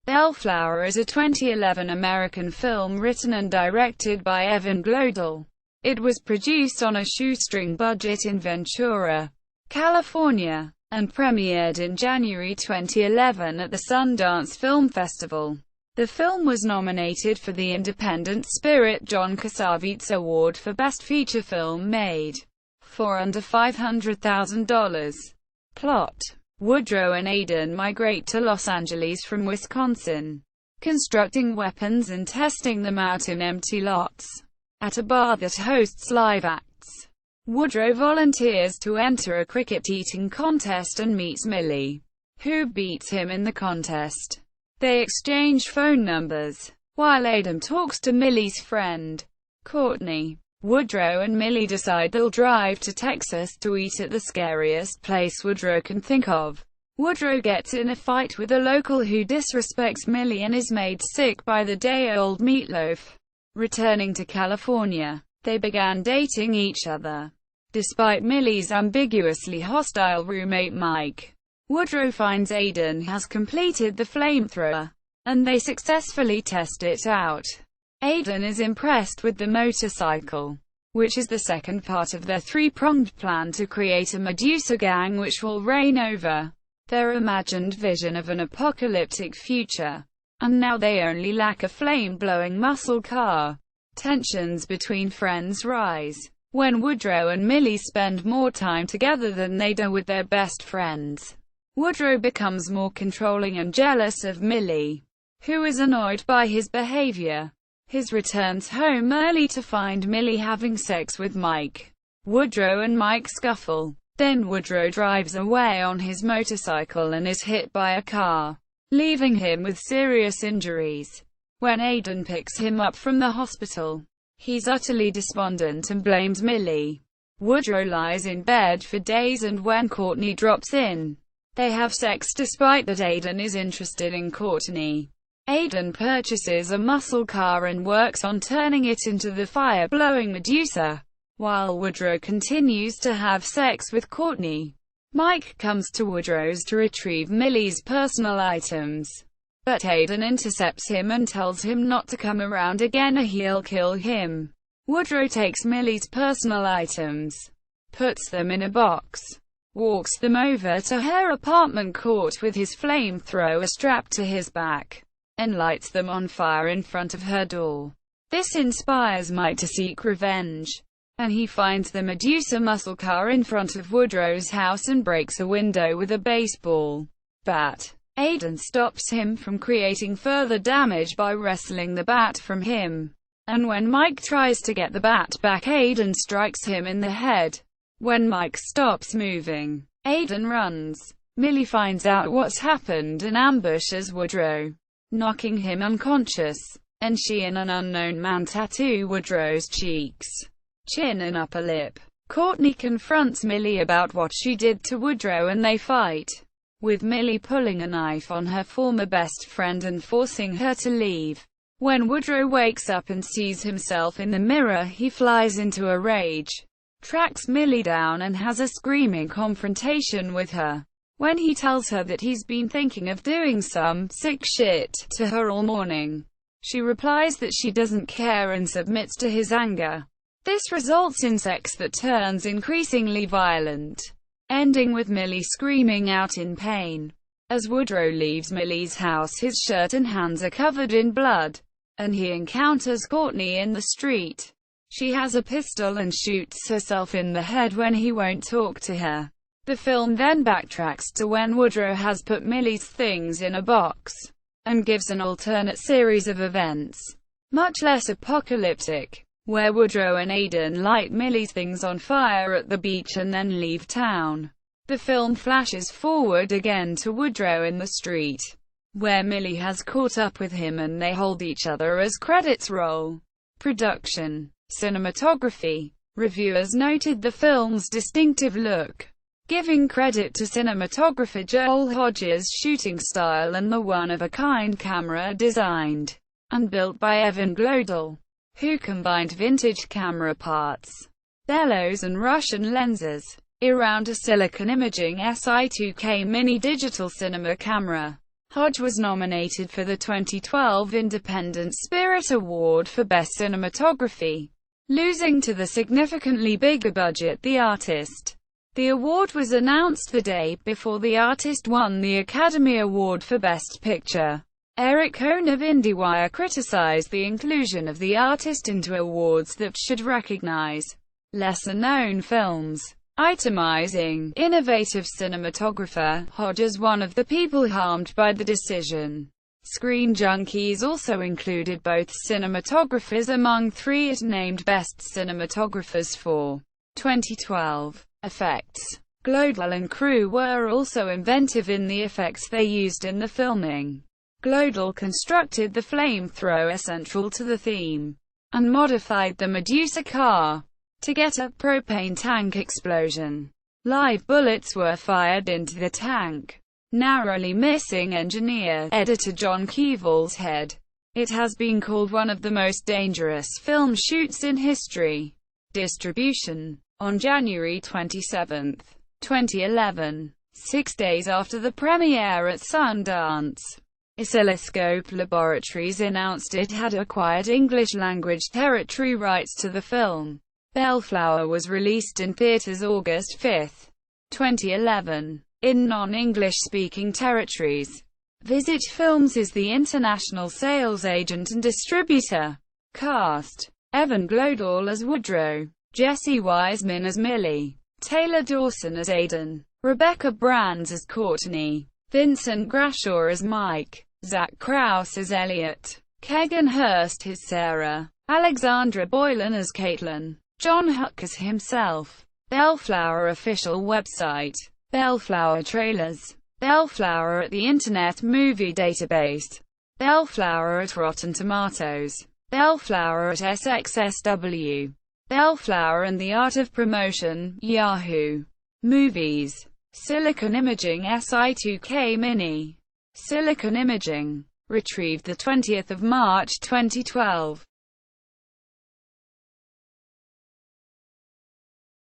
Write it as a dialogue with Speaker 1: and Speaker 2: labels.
Speaker 1: Bellflower is a 2011 American film written and directed by Evan Glodell. It was produced on a shoestring budget in Ventura, California, and premiered in January 2011 at the Sundance Film Festival. The film was nominated for the Independent Spirit John Cassavetes Award for Best Feature Film Made for Under $500,000. Plot: Woodrow and Aidan migrate to Los Angeles from Wisconsin, constructing weapons and testing them out in empty lots. At a bar that hosts live acts, Woodrow volunteers to enter a cricket-eating contest and meets Millie, who beats him in the contest. They exchange phone numbers, while Aidan talks to Millie's friend, Courtney. Woodrow and Millie decide they'll drive to Texas to eat at the scariest place Woodrow can think of. Woodrow gets in a fight with a local who disrespects Millie and is made sick by the day-old meatloaf. Returning to California, they began dating each other. Despite Millie's ambiguously hostile roommate Mike, Woodrow finds Aidan has completed the flamethrower, and they successfully test it out. Aidan is impressed with the motorcycle, which is the second part of their three-pronged plan to create a Medusa gang which will reign over their imagined vision of an apocalyptic future. And now they only lack a flame-blowing muscle car. Tensions between friends rise when Woodrow and Millie spend more time together than they do with their best friends. Woodrow becomes more controlling and jealous of Millie, who is annoyed by his behavior. He returns home early to find Millie having sex with Mike. Woodrow and Mike scuffle. Then Woodrow drives away on his motorcycle and is hit by a car, leaving him with serious injuries. When Aidan picks him up from the hospital, he's utterly despondent and blames Millie. Woodrow lies in bed for days, and when Courtney drops in, they have sex despite that Aidan is interested in Courtney. Aidan purchases a muscle car and works on turning it into the fire-blowing Medusa, while Woodrow continues to have sex with Courtney. Mike comes to Woodrow's to retrieve Millie's personal items, but Aidan intercepts him and tells him not to come around again or he'll kill him. Woodrow takes Millie's personal items, puts them in a box, walks them over to her apartment court with his flamethrower strapped to his back, and lights them on fire in front of her door. This inspires Mike to seek revenge, and he finds the Medusa muscle car in front of Woodrow's house and breaks a window with a baseball bat. Aidan stops him from creating further damage by wresting the bat from him, and when Mike tries to get the bat back, Aidan strikes him in the head. When Mike stops moving, Aidan runs. Millie finds out what's happened and ambushes Woodrow, knocking him unconscious, and she and an unknown man tattoo Woodrow's cheeks, chin and upper lip. Courtney confronts Millie about what she did to Woodrow and they fight, with Millie pulling a knife on her former best friend and forcing her to leave. When Woodrow wakes up and sees himself in the mirror, he flies into a rage, tracks Millie down and has a screaming confrontation with her. When he tells her that he's been thinking of doing some sick shit to her all morning, she replies that she doesn't care and submits to his anger. This results in sex that turns increasingly violent, ending with Millie screaming out in pain. As Woodrow leaves Millie's house, his shirt and hands are covered in blood, and he encounters Courtney in the street. She has a pistol and shoots herself in the head when he won't talk to her. The film then backtracks to when Woodrow has put Millie's things in a box, and gives an alternate series of events, much less apocalyptic, where Woodrow and Aidan light Millie's things on fire at the beach and then leave town. The film flashes forward again to Woodrow in the street, where Millie has caught up with him and they hold each other as credits roll. Production. Cinematography. Reviewers noted the film's distinctive look, giving credit to cinematographer Joel Hodges' shooting style and the one-of-a-kind camera designed and built by Evan Glodell, who combined vintage camera parts, bellows and Russian lenses, around a silicon imaging SI2K mini digital cinema camera. Hodge was nominated for the 2012 Independent Spirit Award for Best Cinematography, losing to the significantly bigger budget The Artist. The award was announced the day before The Artist won the Academy Award for Best Picture. Eric Cohn of IndieWire criticized the inclusion of The Artist into awards that should recognize lesser-known films. Itemizing innovative cinematographer, Hodge is one of the people harmed by the decision. Screen Junkies also included both cinematographers among 3 it named Best Cinematographers for 2012. Effects. Glodell and crew were also inventive in the effects they used in the filming. Glodell constructed the flamethrower central to the theme, and modified the Medusa car to get a propane tank explosion. Live bullets were fired into the tank, narrowly missing engineer-editor John Keevill's head. It has been called one of the most dangerous film shoots in history. Distribution. On January 27, 2011, 6 days after the premiere at Sundance, Oscilloscope Laboratories announced it had acquired English-language territory rights to the film. Bellflower was released in theaters August 5, 2011. In non-English-speaking territories, Visit Films is the international sales agent and distributor. Cast: Evan Glodell as Woodrow, Jesse Wiseman as Millie, Taylor Dawson as Aidan, Rebecca Brands as Courtney, Vincent Grashaw as Mike, Zach Krause as Elliot, Kegan Hurst as Sarah, Alexandra Boylan as Caitlin, John Huck as himself. Bellflower official website. Bellflower trailers. Bellflower at the Internet Movie Database. Bellflower at Rotten Tomatoes. Bellflower at SXSW. Bellflower and the Art of Promotion, Yahoo! Movies. Silicon Imaging SI2K Mini. Silicon Imaging. Retrieved 20 March 2012.